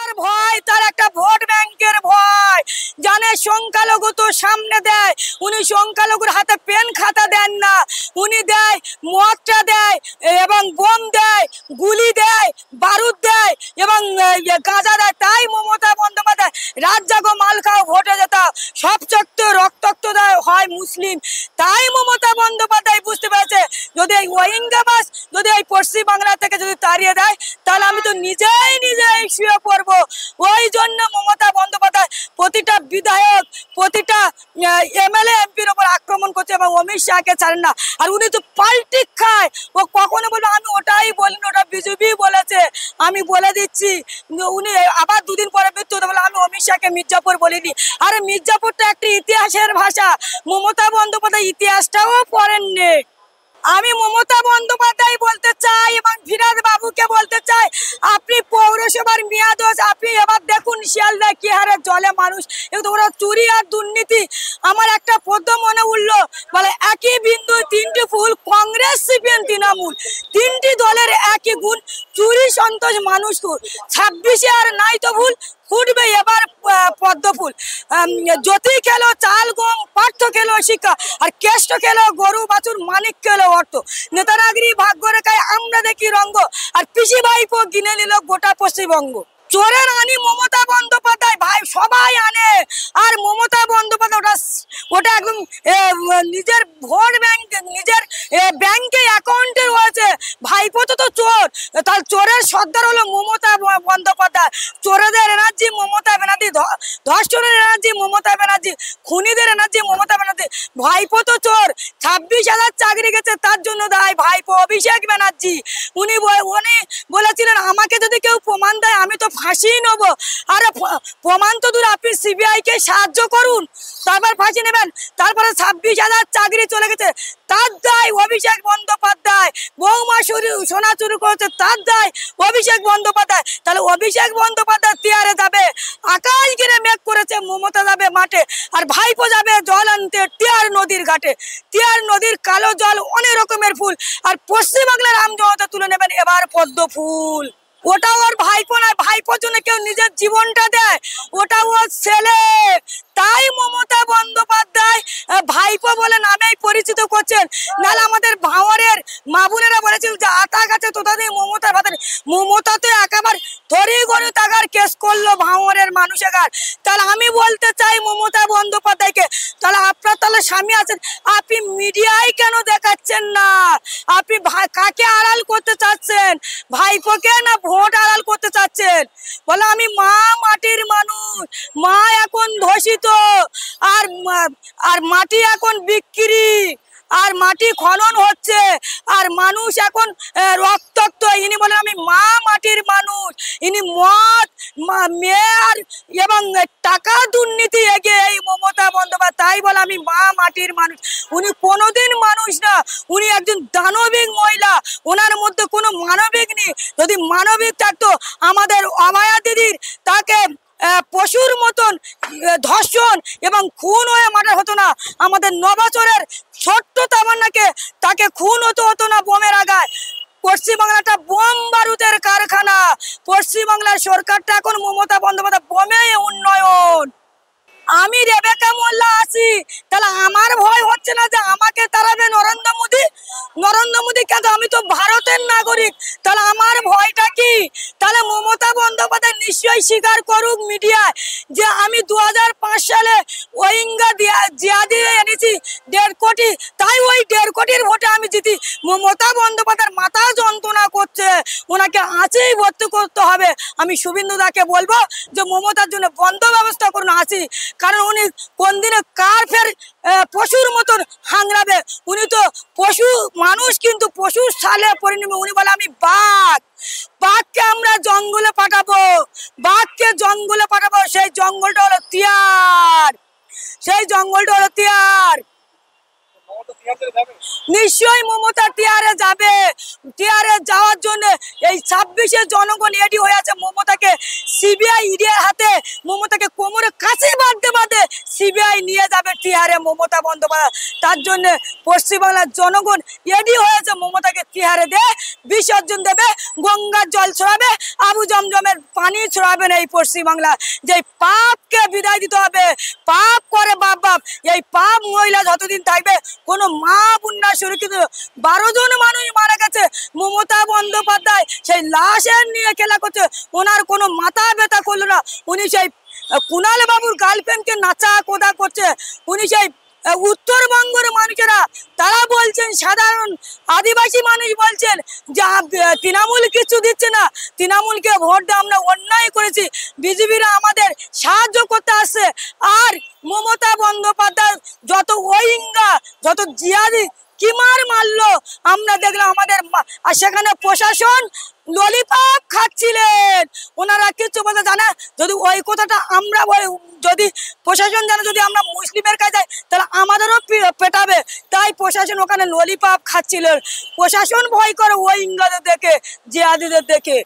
তার ভয়, তার একটা ভোট ব্যাংকের ভয়। জানে সংখ্যালঘু তো সামনে দেয়, উনি সংখ্যালঘুর হাতে পেন খাতা দেন না, উনি দেয় মদটা দেয় এবং বোম দেয়, গুলি দেয়, বারুদ দেয় এবং গাঁজা দেয়। তাই মমতা বন্দ্যোপাধ্যায় রাত জাগো মাল খাও ভোটে যেতাম, সব চক্ত রক্তাক্ত হয় মুসলিম। তাই মমতা বন্দ্যোপাধ্যায় বুঝতে পেরেছে যদি এই ওয়াইঙ্গাবাস যদি এই পশ্চিম বাংলা থেকে যদি তাড়িয়ে দেয় তাহলে আমি তো নিজেই শুয়ে পড়বো। ওই জন্য মমতা বন্দ্যোপাধ্যায় প্রতিটা বিধায়ক, প্রতিটা এমএলএ এমপির ওপর আক্রমণ করছে এবং অমিত শাহকে ছাড়েন না। আর উনি তো পাল্টিক খায়, ও কখনো বলবে আমি ওটাই বলিনি, ওটা বিজেপি বলেছে। আমি বলে দিচ্ছি, উনি আবার দুদিন পরে মৃত্যু হতে বলে আমি অমিত শাহকে মির্জাপুর বলিনি। আরে মির্জাপুরটা একটি ইতিহাসের ভাষা, মমতা বন্দ্যোপাধ্যায় ইতিহাসটাও পড়েননি। আমি মমতা বন্দ্যোপাধ্যায় বলতে চাই এবং ফিরাদ বাবুকে বলতে চাই, আপনি পৌরসভার মেয়াদ আপনি এবার দেখুন শিয়ালদা কি হারে জলে মানুষ, কিন্তু ওরা চুরি আর দুর্নীতি। আমার একটা পদ্য মনে উঠলো, বলে একই বিন্দু তিনটি ফুল, কংগ্রেস সিপিএম তৃণমূল তিনটি দলের একই গুণ, চুরি সন্তোষ মানুষ কুল, 26-এ আর নাই তো ভুল, ফুটবে এবার পদ্ম ফুল। জ্যোতি খেলো চাল গম, পার্থ খেলো শিক্ষা, আর কেষ্ট খেলো গরু বাছুর, মানিক খেলো অর্থ। নেতারাগিরি ভাগ্য রেখায় আমরা দেখি রঙ্গ, আর পিসি ভাইপো কিনে নিল গোটা পশ্চিমবঙ্গ। চোরের আনি মমতা বন্দ্যোপাধ্যায়, ভাই সবাই আনে, আর মমতা বন্দ্যোপাধ্যায় ওটা একদম নিজের ভোট ব্যাংক, নিজের ব্যাংকে অ্যাকাউন্টে রয়েছে। ভাইপো তো চোর, তার চোরের সর্দার হলো মমতা বন্দ্যোপাধ্যায়। চোরেদের এনার্জি মমতা ব্যানার্জি, ধর্ষণের এনার্জি মমতা ব্যানার্জি, খুনিদের এনার্জি মমতা ব্যানার্জি। ভাইপো তো চোর, 26,000 চাকরি গেছে তার জন্য দায় ভাইপো অভিষেক ব্যানার্জি। উনি বলেছিলেন আমাকে যদি কেউ প্রমাণ দেয় আমি তো ফাঁসি নেব। আরে প্রমাণ তো দূর, আপনি সিবিআই কে সাহায্য করুন, তারপর ফাঁসি নেবেন। তারপরে 26,000 চাকরি চলে গেছে তার দায় অভিষেক বন্দ্যোপাধ্যায়। বৌমা সোনা চুরি করেছে তার দায় অভিষেক বন্দ্যোপাধ্যায়। তাহলে অভিষেক বন্দ্যোপাধ্যায় তিয়ারে যাবে, আকাশ ঘিরে মেঘ করেছে, মমতা যাবে মাঠে, আর ভাইপো যাবে জল আনতে তিয়ার নদীর ঘাটে। তিয়ার নদীর কালো জল অনেক রকমের ফুল, আর পশ্চিমবাংলার আম জনতা তুলে নেবেন এবার পদ্ম ফুল। ওটা ওর ভাইপো নয়, ভাইপোর জন্য কেউ নিজের জীবনটা দেয়, ওটা ওর ছেলে। তাই মমতা বন্দ্যোপাধ্যায় ভাইপো বলে নামেই পরিচিত করছেন। নাহলে আমাদের ভাঙরের মা বোনেরা বলেছিল যে আতা গাছে তোতা দিয়ে মমতার ভাতা, মমতা তো একেবারে ধরি গড়ে টাকার কেস করলো ভাঙরের মানুষের। তাহলে আমি বলতে চাই মমতা বন্দ্যোপাধ্যায়কে, তাহলে আপনার তাহলে স্বামী আছেন, আপনি মিডিয়ায় কেন দেখাচ্ছেন না? আপনি কাকে আড়াল করতে চাচ্ছেন, ভাইপোকে না ভোট আড়াল করতে চাচ্ছেন? বলে আমি মা মাটির মানুষ, মা এখন ধর্ষিত, আর মাটি এখন বিক্রি, আর মাটি খনন হচ্ছে, আর মানুষ এখন রক্তাক্ত। ইনি বলেন আমি মা মাটির মানুষ, ইনি মদ মেয়র এবং টাকা দুর্নীতি এগিয়ে এই মমতা বন্দ্যোপাধ্যায়। তাই বলে আমি মা মাটির মানুষ। উনি কোনোদিন মানুষ না, উনি একজন দানবিক মহিলা, ওনার মধ্যে কোনো মানবিক নেই। যদি মানবিক থাকতো আমাদের অমায়া দিদির তাকে পশুর মতন ধর্ষণ এবং খুন হয়ে মারা হতো না। আমাদের 9 বছরের ছোট্ট তামান্নাকে তাকে খুন হতো না বোমের আঘাত। পশ্চিমবাংলাটা বোম বারুদের কারখানা। পশ্চিমবাংলার সরকারটা এখন মমতা বন্দ্যোপাধ্যায় বোমে উন্নয়ন। আমি রেবেকা মোল্লা আছি, তাহলে আমার ভয় হচ্ছে না যে আমাকে তাড়াবে নরেন্দ্র মোদী? নরেন্দ্র মোদী কেন, আমি তো ভারতের নাগরিক, তাহলে আমার ভয়টা কি? তাহলে মমতা বন্দ্যোপাধ্যায় নিশ্চয়ই স্বীকার করুক মিডিয়ায় যে আমি 2005 সালে ওয়াইঙ্গা জিয়াদি এনেছি 1.5 কোটি, তাই ওই 1.5 কোটির ভোটে আমি জিতি। মমতা বন্দ্যোপাধ্যায়ের মাথা যন্ত্রণা করছে, ওনাকে আছেই ভর্তি করতে হবে। আমি শুভেন্দু দাকে বলবো যে মমতার জন্য বন্ধ ব্যবস্থা করুন আছি, কারণ উনি কোন দিনে কার ফের পশুর মতন হাংড়াবে। উনি তো পশু মানুষ কিন্তু পশুর সালে পরিণত। উনি বলে আমি বাঘ, বাঘকে আমরা জঙ্গলে পাঠাবো, বাঘকে জঙ্গলে পাঠাবো। সেই জঙ্গলটা হলো তিয়ার, সেই জঙ্গলটা হলো তিয়ার। নিশ্চয়ই মমতা টিআরে যাবে। টিআরে যাওয়ার জন্য এই 26-এ জনগণ রেডি হয়ে আছে মমতাকে সিবিআই ইডির হাতে মমতাকে কোমরে কাছে বাঁধতে বাঁধতে সিবিআই নিয়ে যাবে টিআরে মমতা বন্দ্যোপাধ্যায়। তার জন্য পশ্চিমবাংলার জনগণ রেডি হয়েছে মমতাকে টিআরে দিয়ে বিসর্জন দেবে, গঙ্গার জল ছড়াবে, আবু জমজমের পানি ছড়াবেন এই পশ্চিমবাংলা। যে পাপকে বিদায় দিতে হবে, পাপ করে বাপ বাপ, এই পাপ মহিলা যতদিন থাকবে কোনো মা বুন্না সুরক্ষিত। 12 জন মানুষ মারা গেছে, মমতা বন্দ্যোপাধ্যায় সেই লাশের নিয়ে খেলা করছে, ওনার কোনো মাথা ব্যথা করলো না। উনি সেই কুণাল বাবুর গার্লফ্রেন্ডকে নাচা কোদা করছে। উনি সেই উত্তরবঙ্গের মানুষেরা তারা বলছেন, সাধারণ আদিবাসী মানুষ বলছেন যে তৃণমূল কিছু দিচ্ছে না, তৃণমূলকে ভোট দিয়ে আমরা অন্যায় করেছি, বিজেপিরা আমাদের সাহায্য করতে আসছে। আর মমতা বন্দ্যোপাধ্যায় যত ওইঙ্গা যত জিয়াদি কি মারলো আমরা দেখলাম আমাদের, আর সেখানে প্রশাসন ললিপপ খাচ্ছিলেন, ওনারা কিছু বলতে জানে। যদি ওই কথাটা আমরা যদি প্রশাসন জানে যদি আমরা মুসলিমের কাছে যাই তাহলে আমাদেরও পেটাবে, তাই প্রশাসন ওখানে ললিপপ খাচ্ছিলেন। প্রশাসন ভয় করে ওই ইংরেজদের দেখে, জিয়াদিদের দেখে।